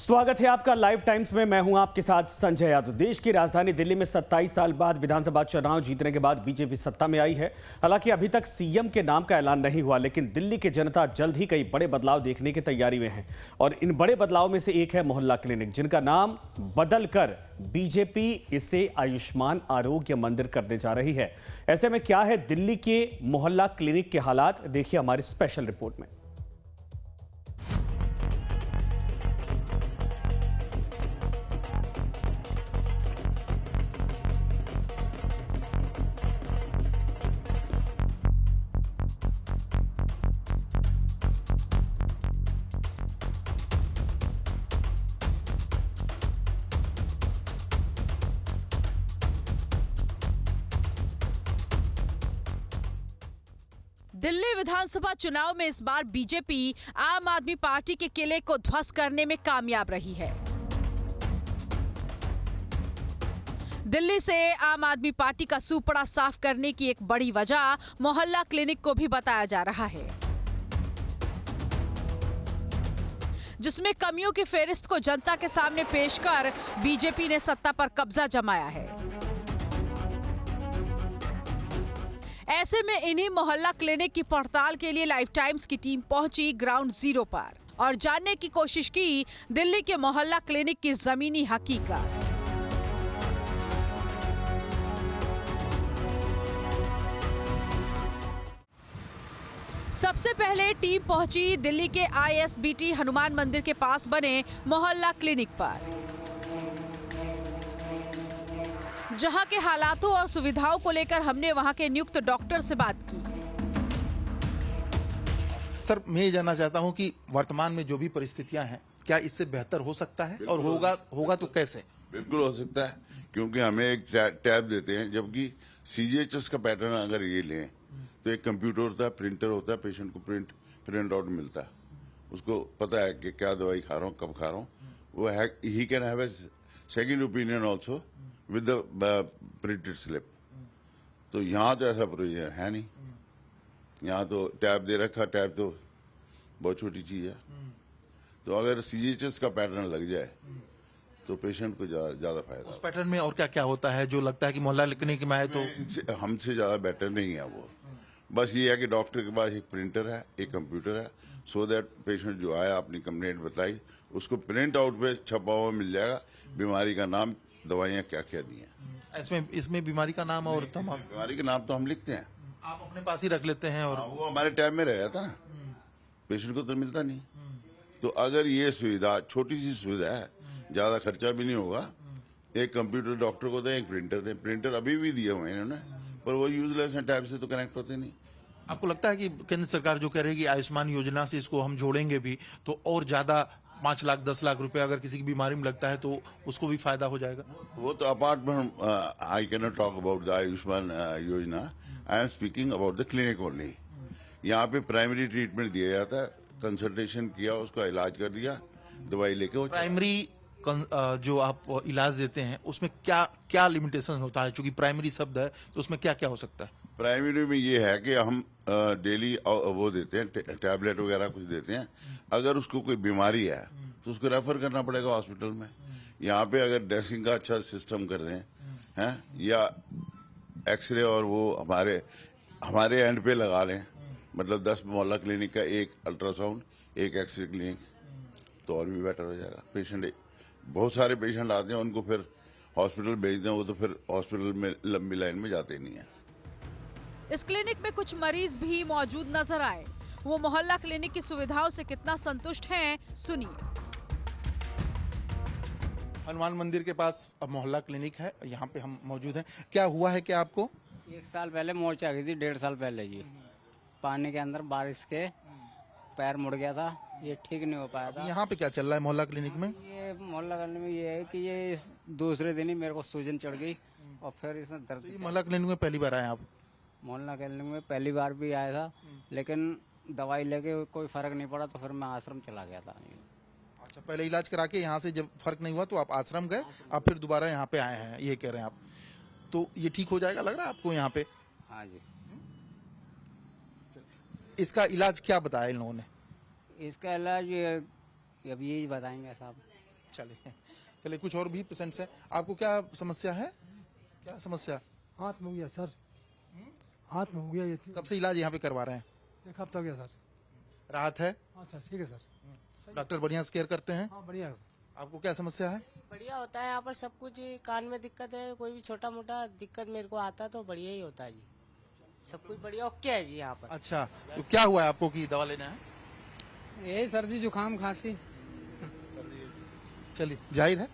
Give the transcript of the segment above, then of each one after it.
स्वागत है आपका लाइव टाइम्स में। मैं हूं आपके साथ संजय यादव। देश की राजधानी दिल्ली में 27 साल बाद विधानसभा चुनाव जीतने के बाद बीजेपी सत्ता में आई है। हालांकि अभी तक सीएम के नाम का ऐलान नहीं हुआ, लेकिन दिल्ली की जनता जल्द ही कई बड़े बदलाव देखने की तैयारी में है। और इन बड़े बदलाव में से एक है मोहल्ला क्लिनिक, जिनका नाम बदलकर बीजेपी इसे आयुष्मान आरोग्य मंदिर करने जा रही है। ऐसे में क्या है दिल्ली के मोहल्ला क्लिनिक के हालात, देखिए हमारी स्पेशल रिपोर्ट में। दिल्ली विधानसभा चुनाव में इस बार बीजेपी आम आदमी पार्टी के किले को ध्वस्त करने में कामयाब रही है। दिल्ली से आम आदमी पार्टी का सूपड़ा साफ करने की एक बड़ी वजह मोहल्ला क्लिनिक को भी बताया जा रहा है, जिसमें कमियों की फेहरिस्त को जनता के सामने पेश कर बीजेपी ने सत्ता पर कब्जा जमाया है। ऐसे में इन्हीं मोहल्ला क्लिनिक की पड़ताल के लिए लाइव टाइम्स की टीम पहुंची ग्राउंड जीरो पर और जानने की कोशिश की दिल्ली के मोहल्ला क्लिनिक की जमीनी हकीकत। सबसे पहले टीम पहुंची दिल्ली के आईएसबीटी हनुमान मंदिर के पास बने मोहल्ला क्लिनिक पर, जहां के हालातों और सुविधाओं को लेकर हमने वहां के नियुक्त डॉक्टर से बात की। सर, मैं ये जानना चाहता हूं कि वर्तमान में जो भी परिस्थितियां हैं, क्या इससे बेहतर हो सकता है और होगा तो कैसे? बिल्कुल हो सकता है, क्योंकि हमें एक टैब देते हैं, जबकि सीजीएचएस का पैटर्न अगर ये लें तो एक कंप्यूटर होता है, प्रिंटर होता है, पेशेंट को प्रिंट आउट मिलता है, उसको पता है कि क्या दवाई खा रहा हूँ, कब खा रहा हूँ। वो है he can have a second opinion also with the printed slip. तो यहाँ तो ऐसा प्रोसीजर है नहीं। यहाँ तो टैब दे रखा, टैब तो बहुत छोटी चीज है। तो अगर सीजीएचएस का पैटर्न लग जाए तो पेशेंट को ज्यादा फायदा। उस पैटर्न में और क्या क्या होता है जो लगता है कि मोहल्ला क्लिनिक में आए तो हमसे ज्यादा बेटर नहीं है वो। बस ये है कि डॉक्टर के पास एक प्रिंटर है, एक कंप्यूटर है, सो दैट पेशेंट जो आया अपनी कंप्लेंट बताई, उसको प्रिंट आउट पे छपा हुआ मिल जाएगा, बीमारी का नाम, दवाइयाँ क्या क्या दी हैं। इसमें बीमारी का नाम और तमाम बीमारी के नाम तो हम लिखते हैं, आप अपने पास ही रख लेते हैं और वो हमारे टैब में रह जाता ना, पेशेंट को तो मिलता नहीं। तो अगर ये सुविधा, छोटी सी सुविधा है, ज्यादा खर्चा भी नहीं होगा, एक कंप्यूटर डॉक्टर को दें, एक प्रिंटर दें। प्रिंटर अभी भी दिए हुए हैं इन्होंने, पर वो यूजलेस है, टैब से तो कनेक्ट होते नहीं। आपको लगता है कि केंद्र सरकार जो कह रही है कि आयुष्मान योजना से इसको हम जोड़ेंगे भी तो और ज्यादा 5 लाख 10 लाख रुपए अगर किसी की बीमारी में लगता है तो उसको भी फायदा हो जाएगा? वो तो apart from, I can not talk about the Ayushman Yojana, I am speaking about the clinic only. यहाँ पे प्राइमरी ट्रीटमेंट दिया जाता है, कंसल्टेशन किया, उसका इलाज कर दिया, दवाई लेके। प्राइमरी जो आप इलाज देते हैं उसमें क्या क्या लिमिटेशन होता है? क्योंकि प्राइमरी शब्द है तो उसमें क्या क्या हो सकता है? प्राइमरी में ये है कि हम डेली वो देते हैं, टैबलेट वगैरह कुछ देते हैं। अगर उसको कोई बीमारी है तो उसको रेफर करना पड़ेगा हॉस्पिटल में। यहाँ पे अगर ड्रेसिंग का अच्छा सिस्टम कर दें हैं, या एक्सरे और वो हमारे एंड पे लगा लें, मतलब 10 मोहल्ला क्लिनिक का एक अल्ट्रासाउंड, एक एक्सरे क्लिनिक, तो और भी बेटर हो जाएगा। पेशेंट, बहुत सारे पेशेंट आते हैं, उनको फिर हॉस्पिटल भेज दें, वो तो फिर हॉस्पिटल में लंबी लाइन में जाते ही नहीं है। इस क्लिनिक में कुछ मरीज भी मौजूद नजर आए। वो मोहल्ला क्लिनिक की सुविधाओं से कितना संतुष्ट हैं, सुनिए। हनुमान मंदिर के पास अब मोहल्ला क्लिनिक है, यहाँ पे हम मौजूद हैं। क्या हुआ है क्या आपको? 1 साल पहले मोर्चा गई थी, 1.5 साल पहले जी। पानी के अंदर बारिश के पैर मुड़ गया था, ये ठीक नहीं हो पाया था। यहाँ पे क्या चल रहा है मोहल्ला क्लिनिक में? ये मोहल्ला क्लिनिक में ये है कि ये दूसरे दिन ही मेरे को सूजन चढ़ गई और फिर इसमें दर्द। ये मोहल्ला क्लिनिक में पहली बार आए आप? मोहल्ला क्लिनिक में पहली बार भी आया था, लेकिन दवाई लेके कोई फर्क नहीं पड़ा, तो फिर मैं आश्रम चला गया था। अच्छा, पहले इलाज करा के यहाँ से जब फर्क नहीं हुआ तो आप आश्रम गए, आप फिर दोबारा यहाँ पे आए हैं, ये कह रहे हैं आप? तो ये ठीक हो जाएगा लग रहा है आपको यहाँ पे? हाँ जी। इसका इलाज क्या बताया इन लोगों ने? इसका इलाज अब यही बताएंगे साहब। चलिए कुछ और भी पेशेंट्स हैं। आपको क्या समस्या है? क्या समस्या? हाथ में हो गया सर, हाथ में हो गया ये कब से इलाज यहाँ पे करवा रहे हैं? एक हफ्ता हो गया सर। राहत है? हाँ सर, ठीक है सर। डॉक्टर बढ़िया से केयर करते हैं? हाँ बढ़िया है सर। आपको क्या समस्या है? बढ़िया होता है यहाँ पर सब कुछ। कान में दिक्कत है, कोई भी छोटा मोटा दिक्कत मेरे को आता तो बढ़िया ही होता है जी। सब कुछ बढ़िया ओके है जी यहाँ पर। अच्छा, तो क्या हुआ है आपको कि दवा लेना है? यही सर्दी जुकाम खांसी। चलिए, जाहिर है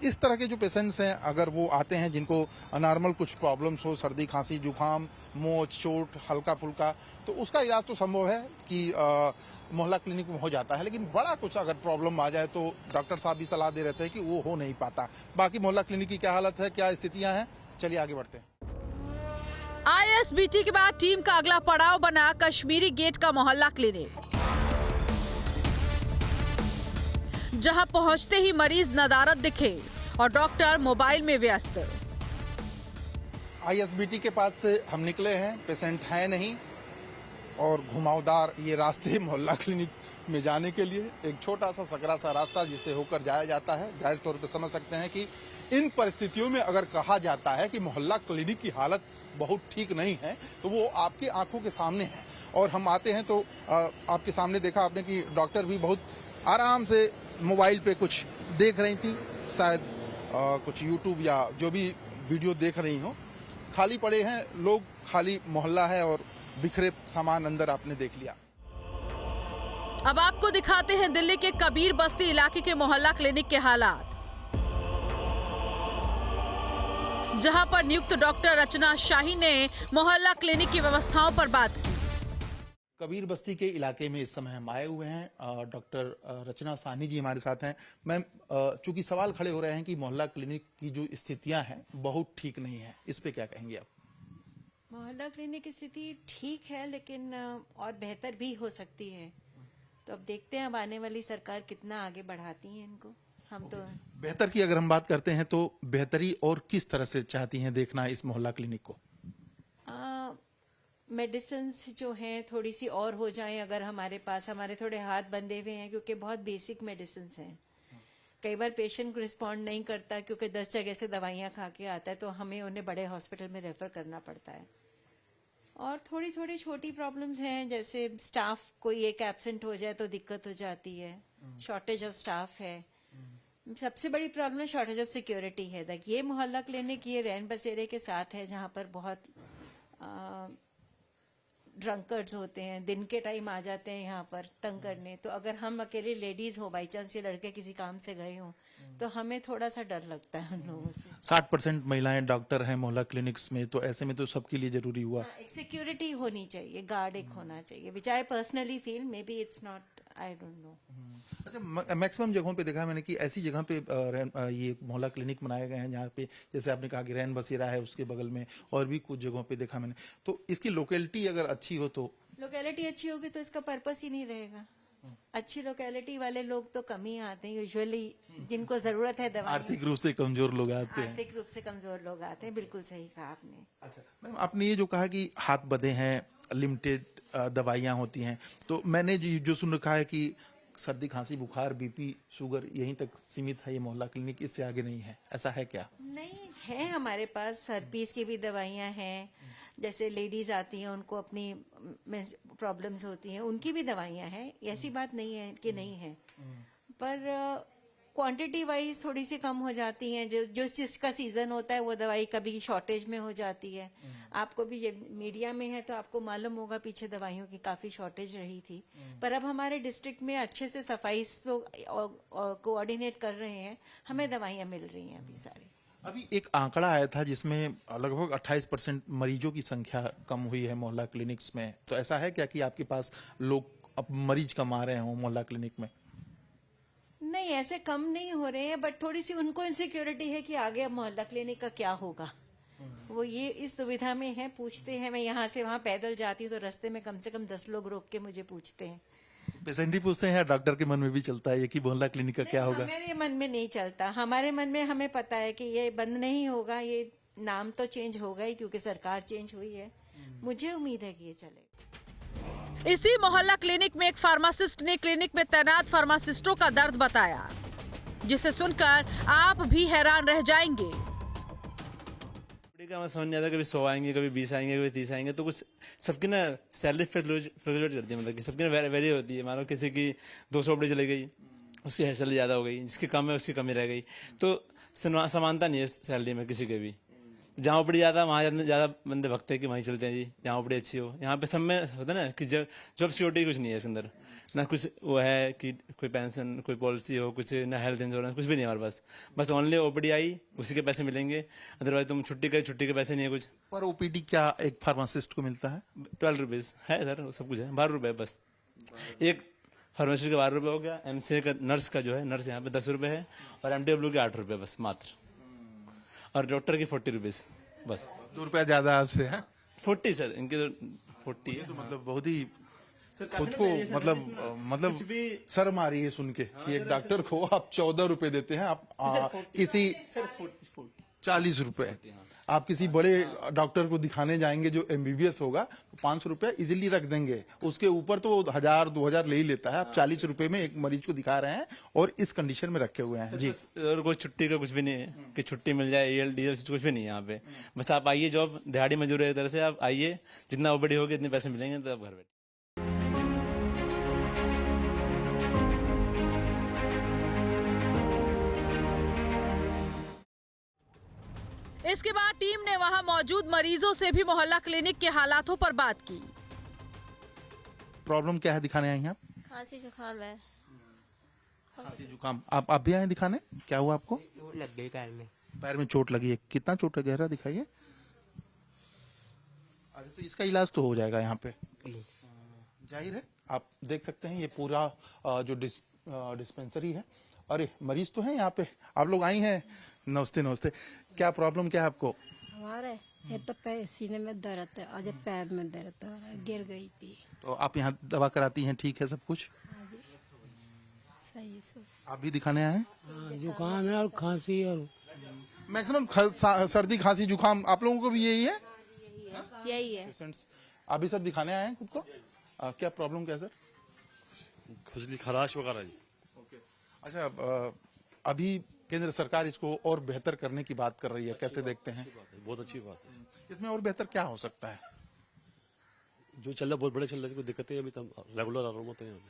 इस तरह के जो पेशेंट्स हैं अगर वो आते हैं जिनको अनॉर्मल कुछ प्रॉब्लम्स हो, सर्दी खांसी जुकाम मोच चोट हल्का फुल्का, तो उसका इलाज तो संभव है कि मोहल्ला क्लिनिक में हो जाता है, लेकिन बड़ा कुछ अगर प्रॉब्लम आ जाए तो डॉक्टर साहब भी सलाह दे रहे थे कि वो हो नहीं पाता। बाकी मोहल्ला क्लिनिक की क्या हालत है, क्या स्थितियां हैं, चलिए आगे बढ़ते हैं। आईएसबीटी के बाद टीम का अगला पड़ाव बना कश्मीरी गेट का मोहल्ला क्लिनिक, जहां पहुंचते ही मरीज नदारद दिखे और डॉक्टर मोबाइल में व्यस्त। आईएसबीटी के पास से हम निकले हैं, पेशेंट है नहीं, और घुमावदार ये रास्ते मोहल्ला क्लिनिक में जाने के लिए एक छोटा सा सकरा सा रास्ता जिसे होकर जाया जाता है। जाहिर तौर पर समझ सकते हैं कि इन परिस्थितियों में अगर कहा जाता है कि मोहल्ला क्लिनिक की हालत बहुत ठीक नहीं है तो वो आपकी आंखों के सामने है। और हम आते हैं तो आपके सामने देखा आपने कि डॉक्टर भी बहुत आराम से मोबाइल पे कुछ देख रही थी, शायद कुछ यूट्यूब या जो भी वीडियो देख रही हो। खाली पड़े हैं लोग, खाली मोहल्ला है और बिखरे सामान अंदर आपने देख लिया। अब आपको दिखाते हैं दिल्ली के कबीर बस्ती इलाके के मोहल्ला क्लिनिक के हालात, जहां पर नियुक्त डॉक्टर रचना शाही ने मोहल्ला क्लिनिक की व्यवस्थाओं पर बात की। कबीर बस्ती के इलाके में इस समय हम आए हुए हैं। डॉक्टर रचना साहनी जी हमारे साथ हैं। मैम, चूंकि सवाल खड़े हो रहे हैं कि मोहल्ला क्लिनिक की जो स्थितियां हैं बहुत ठीक नहीं है, इस पे क्या कहेंगे आप? मोहल्ला क्लिनिक की स्थिति ठीक है, लेकिन और बेहतर भी हो सकती है। तो अब देखते हैं अब आने वाली सरकार कितना आगे बढ़ाती है इनको। हम तो बेहतर की अगर हम बात करते हैं तो बेहतरी और किस तरह से चाहती हैं देखना इस मोहल्ला क्लिनिक को? मेडिसिन जो हैं थोड़ी सी और हो जाएं अगर हमारे पास। हमारे थोड़े हाथ बंधे हुए हैं क्योंकि बहुत बेसिक मेडिसिन हैं। कई बार पेशेंट को रिस्पॉन्ड नहीं करता क्योंकि 10 जगह से दवाइयाँ खा के आता है, तो हमें उन्हें बड़े हॉस्पिटल में रेफर करना पड़ता है। और थोड़ी थोड़ी छोटी प्रॉब्लम्स हैं, जैसे स्टाफ कोई एक एब्सेंट हो जाए तो दिक्कत हो जाती है, शॉर्टेज ऑफ स्टाफ है। सबसे बड़ी प्रॉब्लम शॉर्टेज ऑफ सिक्योरिटी है। ये मोहल्ला क्लिनिक ये रैन बसेरे के साथ है, जहाँ पर बहुत ड्रंकर्ड्स होते हैं, दिन के टाइम आ जाते हैं यहाँ पर तंग करने। तो अगर हम अकेले लेडीज हो, बाई चांस ये लड़के किसी काम से गए हों, तो हमें थोड़ा सा डर लगता है उन लोगों से। 60% महिलाएं डॉक्टर हैं मोहल्ला क्लिनिक्स में, तो ऐसे में तो सबके लिए जरूरी हुआ। एक सिक्योरिटी होनी चाहिए, गार्ड एक होना चाहिए, which I personally feel maybe it's not, I don't know. अच्छा, मैक्सिमम जगहों पे देखा है मैंने कि ऐसी जगह पे ये मोहल्ला क्लिनिक बनाए गए हैं जहाँ पे जैसे आपने कहा कि रैन बसेरा है उसके बगल में, और भी कुछ जगहों पे देखा मैंने। तो इसकी लोकेलिटी अगर अच्छी हो तो? लोकेलिटी अच्छी होगी तो इसका पर्पस ही नहीं रहेगा। अच्छी लोकेलिटी वाले लोग तो कम ही आते हैं यूजुअली, जिनको जरूरत है दवा। आर्थिक रूप से कमजोर लोग आते हैं। आर्थिक रूप से कमजोर लोग आते हैं, बिल्कुल सही कहा आपने। अच्छा मैम, आपने ये जो कहा कि हाथ बंधे हैं, लिमिटेड दवाइयाँ होती हैं, तो मैंने जो सुन रखा है कि सर्दी खांसी बुखार बीपी शुगर यहीं तक सीमित है ये मोहल्ला क्लिनिक, इससे आगे नहीं है, ऐसा है क्या? नहीं है, हमारे पास हर्पीस की भी दवाइयाँ हैं। जैसे लेडीज आती हैं उनको अपनी प्रॉब्लम्स होती हैं, उनकी भी दवाइयाँ हैं। ऐसी बात नहीं है कि नहीं है, पर क्वांटिटी वाइज थोड़ी सी कम हो जाती हैं। जो जिसका सीजन होता है वो दवाई कभी शॉर्टेज में हो जाती है। आपको भी ये मीडिया में है तो आपको मालूम होगा, पीछे दवाइयों की काफी शॉर्टेज रही थी। पर अब हमारे डिस्ट्रिक्ट में अच्छे से सफाई कोऑर्डिनेट कर रहे हैं, हमें दवाइयाँ मिल रही हैं अभी सारी। अभी एक आंकड़ा आया था जिसमें लगभग 28% मरीजों की संख्या कम हुई है मोहल्ला क्लिनिक्स में, तो ऐसा है क्या कि आपके पास लोग अब मरीज कम आ रहे हों मोहल्ला क्लिनिक में? नहीं, ऐसे कम नहीं हो रहे हैं, बट थोड़ी सी उनको इनसिक्योरिटी है कि आगे अब मोहल्ला क्लिनिक का क्या होगा। वो ये इस दुविधा में है, पूछते हैं। मैं यहाँ से वहाँ पैदल जाती हूँ तो रास्ते में कम से कम 10 लोग रोक के मुझे पूछते हैं। पेशेंट ही पूछते हैं, डॉक्टर के मन में भी चलता है ये कि मोहल्ला क्लिनिक का क्या होगा? हमारे मन में नहीं चलता। हमारे मन में हमें पता है कि ये बंद नहीं होगा, ये नाम तो चेंज होगा ही क्योंकि सरकार चेंज हुई है। मुझे उम्मीद है कि ये चलेगा। इसी मोहल्ला क्लिनिक में एक फार्मासिस्ट ने क्लिनिक में तैनात फार्मासिस्टों का दर्द बताया। जिसे सुनकर आप भी हैरान रह जाएंगे। का मैं समझ नहीं आता, कभी 100 आएंगे, कभी 20 आएंगे, कभी 30 आएंगे, तो कुछ सबकी ना सैलरी फ्लक्चुएट करती है, मतलब कि सबकी ना वेरी होती है। मान लो किसी की 200 ओपडी चली गई, उसकी हेयर सैलरी ज़्यादा हो गई, जिसकी कम है उसकी कमी रह गई, तो समानता नहीं है सैलरी में किसी के भी। जहाँ ओपडी ज़्यादा वहाँ ज़्यादा बंदे भगते हैं कि वहीं चलते हैं जी, जहाँ ओपडी अच्छी हो। यहाँ पे सब में होता है ना कि जॉब सिक्योरिटी कुछ नहीं है इसके अंदर, ना कुछ वो है कि कोई पेंशन, कोई पॉलिसी हो, कुछ ना हेल्थ इंश्योरेंस, कुछ भी नहीं है हमारे पास। बस ओनली ओपीडी आई, उसी के पैसे मिलेंगे, अदरवाइज तुम छुट्टी के पैसे नहीं है कुछ। पर ओपीडी क्या एक फार्मासिस्ट को मिलता है? 12 रुपीज़ है सर, सब कुछ है। 12 रुपये बस, एक फार्मेसी का 12 रुपये हो गया, एमसीए का नर्स का जो है, नर्स यहाँ पे 10 रुपये है, और एमडब्ल्यू के 8 रुपये बस मात्र, और डॉक्टर की 40 रुपीज़ बस। 2 रुपया ज्यादा आपसे है? 40 सर, इनके तो 40 है। तो मतलब बहुत ही खुद को मतलब शर्म आ रही है सुन के कि एक डॉक्टर को आप 14 रुपए देते हैं, आप किसी 40 रुपए आप किसी बड़े डॉक्टर को दिखाने जाएंगे जो एमबीबीएस होगा तो 500 रुपए इजीली रख देंगे, उसके ऊपर तो 1000-2000 ले ही लेता है। आप 40 रुपए में एक मरीज को दिखा रहे हैं और इस कंडीशन में रखे हुए हैं जी। और कोई छुट्टी का कुछ भी नहीं है कि छुट्टी मिल जाए, EL DL कुछ भी नहीं है यहाँ पे। बस आप आइए, जॉब दिहाड़ी मजदूर है, तरह से आप आइए, जितना ओपीडी होगी इतने पैसे मिलेंगे, तो आप घर बैठे। इसके बाद टीम ने वहां मौजूद मरीजों से भी मोहल्ला क्लिनिक के हालातों पर बात की। प्रॉब्लम क्या है, दिखाने आई हैं आप? खांसी जुकाम है। खांसी जुकाम, आप भी आए दिखाने? क्या हुआ आपको? लग गई पैर में। पैर में चोट लगी है, कितना चोट है, गहरा दिखाइए। अच्छा, तो इसका इलाज तो हो जाएगा यहाँ पे, जाहिर है। आप देख सकते हैं ये पूरा जो डिस्पेंसरी है। अरे मरीज तो है यहाँ पे, आप लोग आई हैं, नमस्ते नमस्ते। क्या प्रॉब्लम क्या है आपको? हमारे ये तो पैर सीने में दर्द है और ये पैर में दर्द हो रहा है, गिर गई थी। तो आप यहाँ दवा कराती हैं, ठीक है सब कुछ? सही सब। आप भी दिखाने आए हैं? जुकाम है और खांसी और मैक्सिमम सर्दी खांसी जुकाम आप लोगों को भी यही है? यही है। पेशेंट्स आप भी सर दिखाने आए हैं खुद को? क्या प्रॉब्लम क्या सर? खुजली, खराश वगैरह जी। अच्छा, अभी केंद्र सरकार इसको और बेहतर करने की बात कर रही है, कैसे देखते हैं? बहुत अच्छी बात है। इसमें और बेहतर क्या हो सकता है? जो चल रहा है बहुत बड़े चल रहा है, कोई दिक्कतें अभी तक रेगुलर आराम होते हैं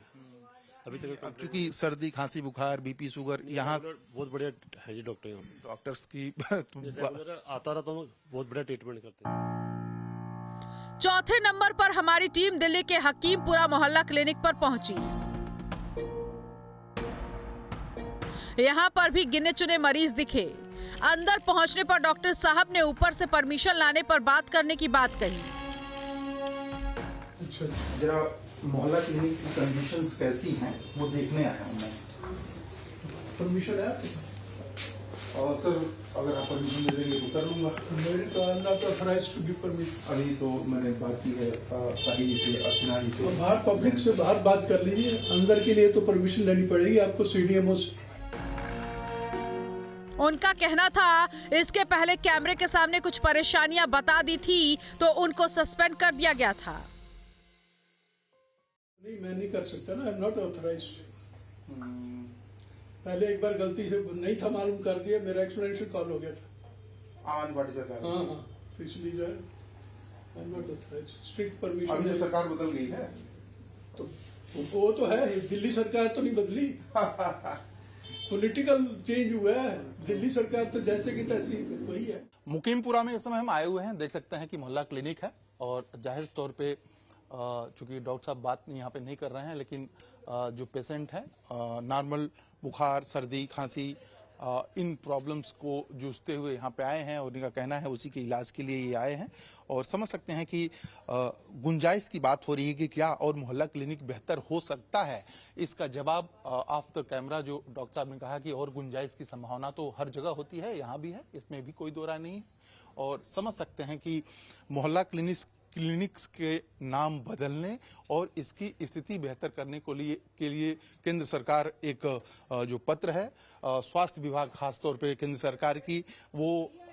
अभी तक। क्योंकि सर्दी खांसी बुखार बीपी शुगर यहाँ बहुत बढ़िया है जी, डॉक्टर यहाँ डॉक्टर्स की आता रहता हूँ, बहुत बढ़िया ट्रीटमेंट करते हैं। चौथे नंबर पर हमारी टीम दिल्ली के हकीमपुरा मोहल्ला क्लिनिक पर पहुंची। यहाँ पर भी गिने चुने मरीज दिखे। अंदर पहुंचने पर डॉक्टर साहब ने ऊपर से परमिशन लाने पर बात करने की बात कही। जरा मोहल्ला क्लिनिक की कंडीशंस कैसी हैं वो देखने आया हूँ मैं। परमिशन है? और सर अगर आप परमिशन दे देंगे तो कर लूंगा। मेरी तो अंदर तो ऑथराइज्ड टू गिव परमिशन। अभी तो मैंने बात की है साहिल से, अर्चना जी से। बाहर पब्लिक से बाहर बात कर लीजिए, अंदर के लिए तो परमिशन लेनी पड़ेगी आपको CDMO से। उनका कहना था इसके पहले कैमरे के सामने कुछ परेशानियां बता दी थी तो उनको सस्पेंड कर दिया गया था। नहीं, मैं नहीं कर सकता ना, आई एम नॉट ऑथराइज्ड। पहले एक बार गलती से नहीं था मालूम कर दिया, मेरा एक्सप्लेनेशन कॉल हो गया था आम आदमी पार्टी सरकार। हाँ, तो इसलिए जो है I am not authorised, strict permission. अभी तो सरकार बदल गई है, तो वो तो है, दिल्ली सरकार तो नहीं बदली। पॉलिटिकल चेंज हुआ है, दिल्ली सरकार तो जैसे की तैसी वही है। मुकीमपुरा में इस समय हम आए हुए हैं, देख सकते हैं कि मोहल्ला क्लिनिक है और जाहिर तौर पे चूंकि डॉक्टर साहब बात यहाँ पे नहीं कर रहे हैं, लेकिन जो पेशेंट है नॉर्मल बुखार सर्दी खांसी इन प्रॉब्लम्स को जूझते हुए यहाँ पे आए हैं और इनका कहना है उसी के इलाज के लिए ये आए हैं। और समझ सकते हैं कि गुंजाइश की बात हो रही है कि क्या और मोहल्ला क्लिनिक बेहतर हो सकता है। इसका जवाब ऑफ द कैमरा जो डॉक्टर साहब ने कहा कि और गुंजाइश की संभावना तो हर जगह होती है, यहाँ भी है, इसमें भी कोई दो राय नहीं है। और समझ सकते हैं कि मोहल्ला क्लिनिक्स के नाम बदलने और इसकी स्थिति बेहतर करने के लिए केंद्र सरकार एक जो पत्र है स्वास्थ्य विभाग खासतौर पे केंद्र सरकार की वो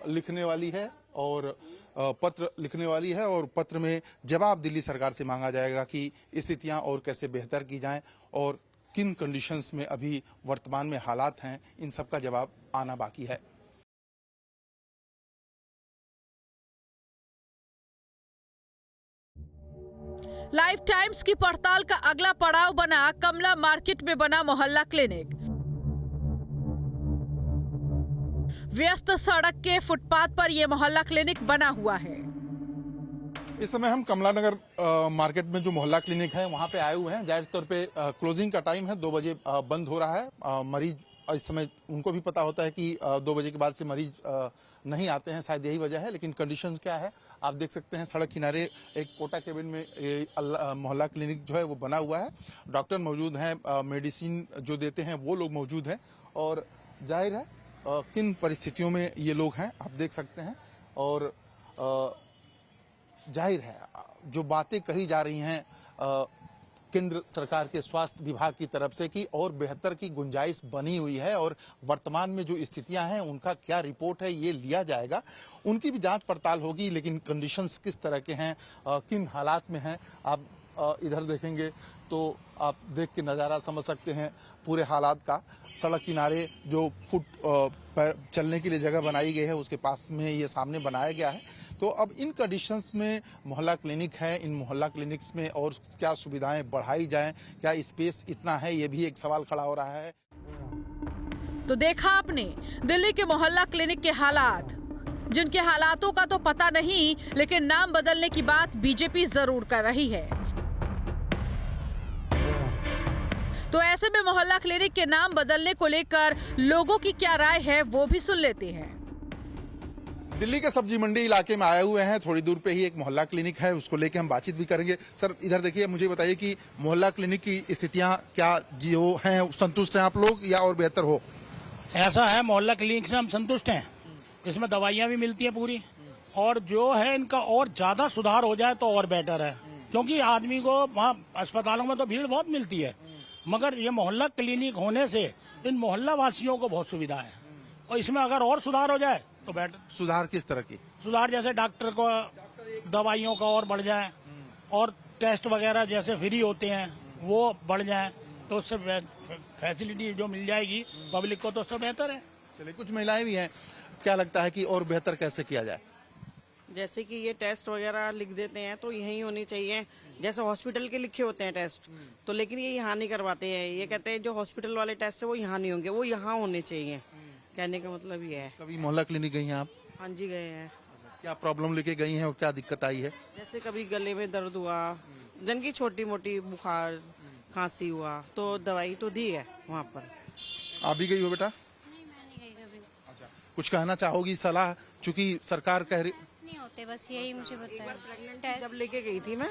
लिखने वाली है और पत्र लिखने वाली है और पत्र में जवाब दिल्ली सरकार से मांगा जाएगा कि स्थितियां और कैसे बेहतर की जाएं और किन कंडीशंस में अभी वर्तमान में हालात हैं, इन सब का जवाब आना बाकी है। लाइफ टाइम्स की पड़ताल का अगला पड़ाव बना कमला मार्केट में बना मोहल्ला क्लिनिक। व्यस्त सड़क के फुटपाथ पर यह मोहल्ला क्लिनिक बना हुआ है। इस समय हम कमला नगर मार्केट में जो मोहल्ला क्लिनिक है वहां पे आए हुए हैं। जाहिर तौर पे क्लोजिंग का टाइम है, 2 बजे बंद हो रहा है। मरीज इस समय उनको भी पता होता है कि 2 बजे के बाद से मरीज नहीं आते हैं, शायद यही वजह है। लेकिन कंडीशन क्या है आप देख सकते हैं, सड़क किनारे एक कोटा केबिन में मोहल्ला क्लिनिक जो है वो बना हुआ है। डॉक्टर मौजूद हैं, मेडिसिन जो देते हैं वो लोग मौजूद हैं और जाहिर है किन परिस्थितियों में ये लोग हैं आप देख सकते हैं। और जाहिर है जो बातें कही जा रही हैं केंद्र सरकार के स्वास्थ्य विभाग की तरफ से कि और बेहतर की गुंजाइश बनी हुई है और वर्तमान में जो स्थितियां हैं उनका क्या रिपोर्ट है ये लिया जाएगा, उनकी भी जांच पड़ताल होगी। लेकिन कंडीशंस किस तरह के हैं, किन हालात में हैं, आप इधर देखेंगे तो आप देख के नज़ारा समझ सकते हैं पूरे हालात का। सड़क किनारे जो चलने के लिए जगह बनाई गई है उसके पास में ये सामने बनाया गया है। तो अब इन कंडीशंस में मोहल्ला क्लिनिक है, इन मोहल्ला क्लिनिक्स में और क्या सुविधाएं बढ़ाई जाएं, क्या स्पेस इतना है, ये भी एक सवाल खड़ा हो रहा है। तो देखा आपने दिल्ली के मोहल्ला क्लिनिक के हालात, जिनके हालातों का तो पता नहीं, लेकिन नाम बदलने की बात बीजेपी जरूर कर रही है। तो ऐसे में मोहल्ला क्लिनिक के नाम बदलने को लेकर लोगों की क्या राय है वो भी सुन लेते हैं। दिल्ली के सब्जी मंडी इलाके में आए हुए हैं, थोड़ी दूर पे ही एक मोहल्ला क्लिनिक है, उसको लेके हम बातचीत भी करेंगे। सर इधर देखिए, मुझे बताइए कि मोहल्ला क्लिनिक की स्थितियां क्या जो हैं, संतुष्ट हैं आप लोग या और बेहतर हो? ऐसा है, मोहल्ला क्लिनिक से हम संतुष्ट हैं। इसमें दवाइयां भी मिलती हैं पूरी, और जो है इनका और ज्यादा सुधार हो जाए तो और बेटर है, क्योंकि आदमी को वहाँ अस्पतालों में तो भीड़ बहुत मिलती है, मगर ये मोहल्ला क्लिनिक होने से इन मोहल्ला वासियों को बहुत सुविधा है। और इसमें अगर और सुधार हो जाए तो बेटर। सुधार किस तरह की? सुधार जैसे डॉक्टर को दवाइयों का और बढ़ जाए, और टेस्ट वगैरह जैसे फ्री होते हैं वो बढ़ जाए, तो उससे फैसिलिटी जो मिल जाएगी पब्लिक को तो उससे बेहतर है। चलिए, कुछ महिलाएं भी हैं, क्या लगता है कि और बेहतर कैसे किया जाए? जैसे कि ये टेस्ट वगैरह लिख देते हैं तो यही होनी चाहिए, जैसे हॉस्पिटल के लिखे होते हैं टेस्ट, तो लेकिन ये यहाँ नहीं करवाते हैं। ये कहते हैं जो हॉस्पिटल वाले टेस्ट है वो यहाँ नहीं होंगे, वो यहाँ होने चाहिए। कहने का मतलब ये है। कभी मोहल्ला क्लिनिक गई हैं आप? हाँ जी, गए हैं। क्या प्रॉब्लम लेके गई हैं और क्या दिक्कत आई है? जैसे कभी गले में दर्द हुआ, जन की छोटी मोटी बुखार खांसी हुआ, तो दवाई तो दी है वहाँ पर। आप भी गई हो बेटा? नहीं, मैं नहीं गई कभी। अच्छा, कुछ कहना चाहोगी? सलाह चूंकि सरकार कह रही नहीं होते, बस यही मुझे बताया। जब लेके गई थी मैं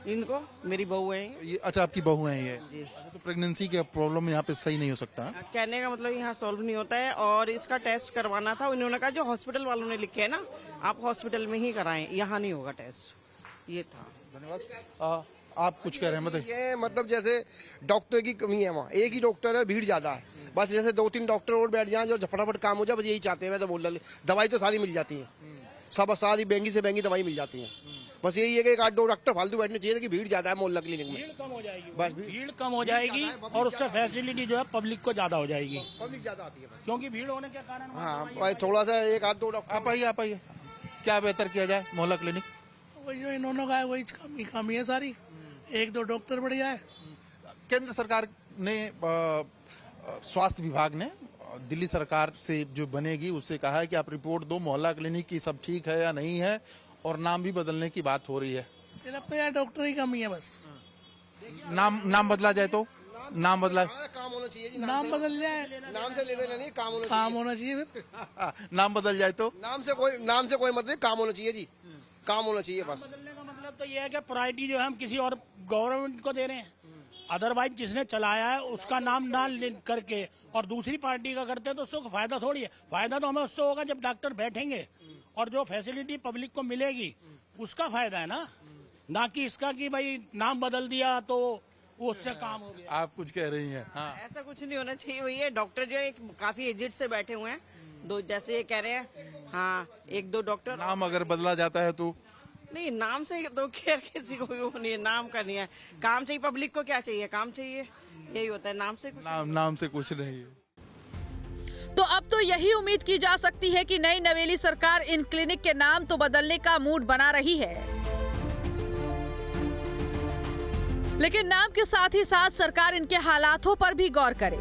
इनको, मेरी बहू है ये। अच्छा, आपकी बहू है ये? अच्छा, तो प्रेगनेंसी का प्रॉब्लम यहाँ पे सही नहीं हो सकता? कहने का मतलब यहाँ सॉल्व नहीं होता है, और इसका टेस्ट करवाना था। उन्होंने कहा जो हॉस्पिटल वालों ने लिखे है ना, आप हॉस्पिटल में ही कराएं, यहाँ नहीं होगा टेस्ट। ये था। धन्यवाद। आप कुछ कह रहे हैं? मतलब ये मतलब जैसे डॉक्टर की कमी है, वहाँ एक ही डॉक्टर है, भीड़ ज्यादा है। बस जैसे 2-3 डॉक्टर और बैठ जाएं जो फटाफट काम हो जाए, बस यही चाहते हैं। मैं तो बोल रहा, दवाई तो सारी मिल जाती है, सब सारी महंगी से महंगी दवाई मिल जाती है। बस यही है कि 1-8-2 डॉक्टर फालतू बैठने चाहिए कि भीड़ ज्यादा है मोहल्ला क्लिनिक में। भीड़ कम हो जाएगी, बस भीड़ कम हो जाएगी, और उससे फैसिलिटी जो है पब्लिक को ज्यादा हो जाएगी। पब्लिक ज्यादा आती है क्योंकि भीड़ होने के कारण। हाँ, थोड़ा सा 1-8-2 डॉक्टर। आप आइए, क्या बेहतर किया जाए मोहल्ला क्लिनिक? वही जो इन्होंने कहा वही कमी है सारी, 1-2 डॉक्टर बढ़ जाए। केंद्र सरकार ने स्वास्थ्य विभाग ने दिल्ली सरकार से जो बनेगी उससे कहा है कि आप रिपोर्ट दो, मोहल्ला क्लिनिक की सब ठीक है या नहीं है, और नाम भी बदलने की बात हो रही है। सिर्फ तो यार डॉक्टर ही कमी है बस। नाम बदला जाए तो? नाम बदला, काम होना चाहिए। नाम बदल जाए, नाम से लेने नहीं, काम होना चाहिए फिर। नाम बदल जाए तो? नाम से कोई मतलब, काम होना चाहिए जी, काम होना चाहिए बस। बदलने का मतलब तो ये है कि प्रायोरिटी जो है हम किसी और गवर्नमेंट को दे रहे हैं। अदरवाइज जिसने चलाया है उसका नाम ना करके और दूसरी पार्टी का करते हैं तो उसको फायदा थोड़ी है। फायदा तो हमें उससे होगा जब डॉक्टर बैठेंगे और जो फैसिलिटी पब्लिक को मिलेगी उसका फायदा है ना कि इसका कि भाई नाम बदल दिया तो उससे काम हो गया। आप कुछ कह रही हैं? हाँ। ऐसा कुछ नहीं होना चाहिए भैया। डॉक्टर जो है काफी एजेड से बैठे हुए हैं, दो जैसे ये कह रहे हैं। हाँ, 1-2 डॉक्टर। नाम अगर बदला जाता है तो? नहीं, नाम से तो खैर किसी को भी वो नहीं है, नाम का नहीं है। काम चाहिए, पब्लिक को क्या चाहिए? काम चाहिए। यही होता है, नाम से कुछ नाम से कुछ नहीं है। तो अब तो यही उम्मीद की जा सकती है कि नई नवेली सरकार इन क्लिनिक के नाम तो बदलने का मूड बना रही है, लेकिन नाम के साथ ही साथ सरकार इनके हालातों पर भी गौर करे।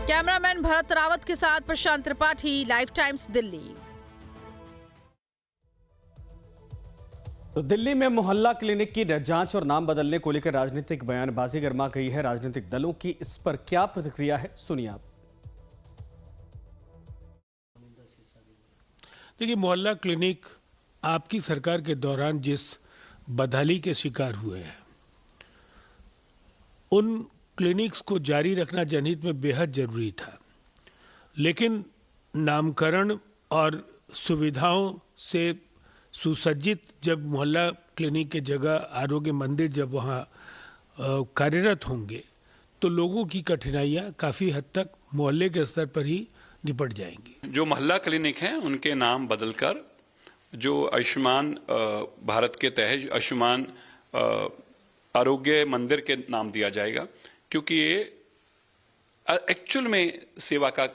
कैमरामैन भरत रावत के साथ प्रशांत त्रिपाठी, लाइव टाइम्स दिल्ली। तो दिल्ली में मोहल्ला क्लिनिक की जांच और नाम बदलने को लेकर राजनीतिक बयानबाजी गर्मा गई है। राजनीतिक दलों की इस पर क्या प्रतिक्रिया है, सुनिए आप। देखिए, मोहल्ला क्लिनिक आपकी सरकार के दौरान जिस बदहाली के शिकार हुए हैं, उन क्लिनिक्स को जारी रखना जनहित में बेहद जरूरी था, लेकिन नामकरण और सुविधाओं से सुसज्जित जब मोहल्ला क्लिनिक के जगह आरोग्य मंदिर जब वहाँ कार्यरत होंगे तो लोगों की कठिनाइयाँ काफ़ी हद तक मोहल्ले के स्तर पर ही निपट जाएंगी। जो मोहल्ला क्लिनिक हैं उनके नाम बदलकर जो आयुष्मान भारत के तहत आयुष्मान आरोग्य मंदिर के नाम दिया जाएगा, क्योंकि ये एक्चुअल में सेवा का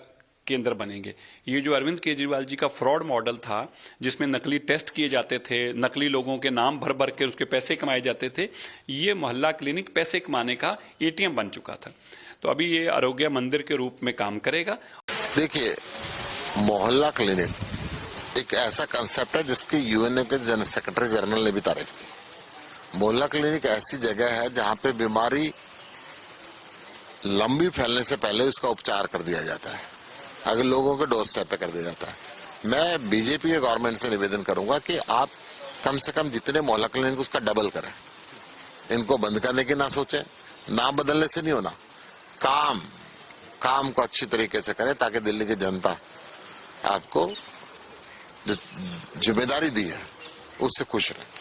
केंद्र बनेंगे। ये जो अरविंद केजरीवाल जी का फ्रॉड मॉडल था, जिसमें नकली टेस्ट किए जाते थे, नकली लोगों के नाम भर भर के उसके पैसे कमाए जाते थे, ये मोहल्ला क्लिनिक पैसे कमाने का एटीएम बन चुका था। तो अभी ये आरोग्य मंदिर के रूप में काम करेगा। देखिए, मोहल्ला क्लिनिक एक ऐसा कंसेप्ट है जिसकी यूएनओ के सेक्रेटरी जनरल ने भी तारीफ की। मोहल्ला क्लिनिक ऐसी जगह है जहां पे बीमारी लंबी फैलने से पहले उसका उपचार कर दिया जाता है, अगर लोगों के डोर स्टेप पे कर दिया जाता है। मैं बीजेपी के गवर्नमेंट से निवेदन करूंगा कि आप कम से कम जितने मोहल्ला क्लिनिक उसका डबल करें। इनको बंद करने की ना सोचें, नाम बदलने से नहीं होना, काम को अच्छी तरीके से करें ताकि दिल्ली की जनता आपको जो जिम्मेदारी दी है उससे खुश रहे।